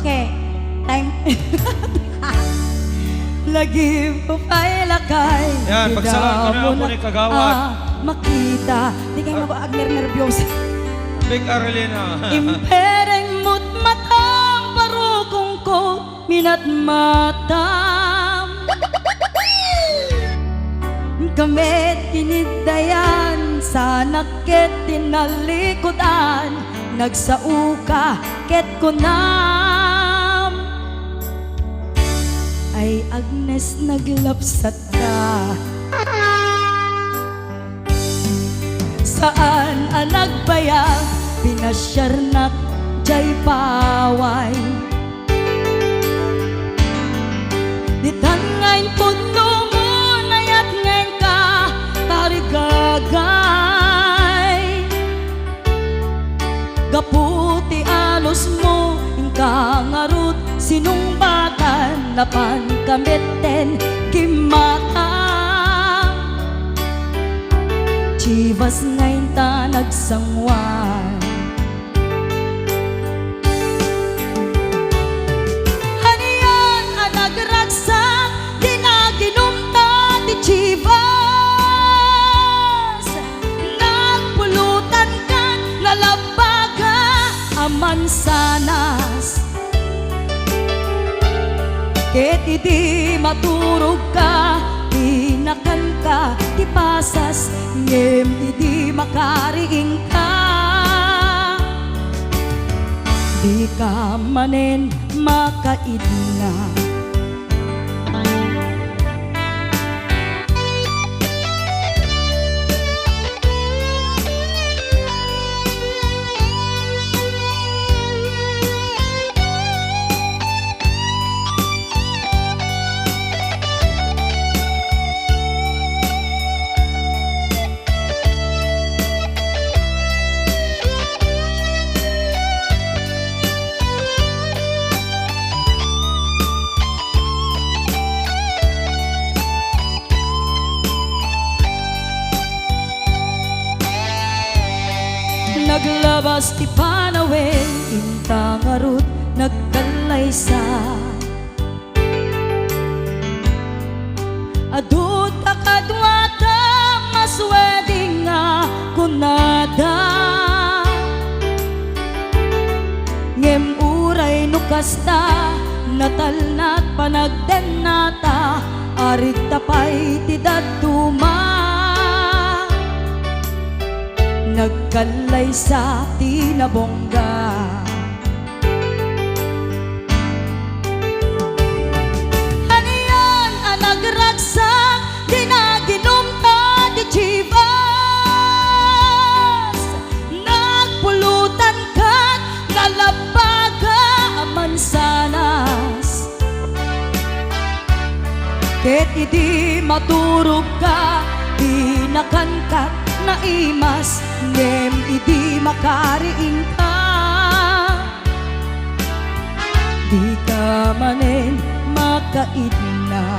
Okay, time. Lagi po pa'y lakay. Yan, pagsalaan ko na ako ni Kagawad. Makita, di kayo nervyos. Big Arlena. Impereng mo't matang parukong ko minat matam. Kamet kinidayan sa naket tinalikodan. Nagsauka ket kunam. Ay Agnes naglapsat ka. Saan ang nagbayag pinasyarnak jay paway. Ditan ngayon puno mo nayat ngayon ka tarigagay. Gaputi alos mo ingka ngarut sinungbatan napan kameten kimata. Chivas ngayon ta nagsangwan. Haniyan ang nagragsak, di naginom ta di Chivas. Nagpulutan ka, nalabaga aman sanas. Ket idi maturog ka, tinakan ka, tipasas, ngem idi makariing ka. Di ka manen makaidna. Naglabas ti panawin, inta ngarut nagkalaysa. Adut akadwata masweding nga kunada. Ngem uray nukasta, natalnat panagden nata, arit tapay ti daduma. Nagkalay sa tinabongga. Haniyan ang nagragsak, di naginom ta di Chivas. Nagpulutan ka, nalabaga aman sanas. Ket idi maturog ka, di nakankat naimas, ngem idi makariing ka. Di ka manen makaidna.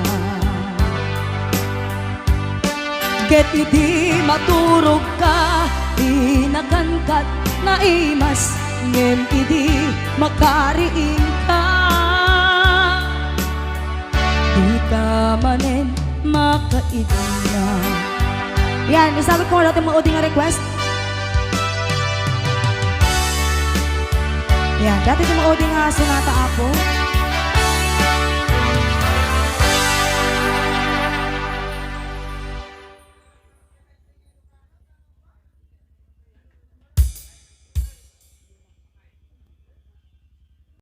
Ket idi maturog ka, di nakankat naimas, ngem idi makariing ka. Di ka manen makaidna. Yan, isabot ko natin mga uding request. Yan, dati itong mga uding sonata ako.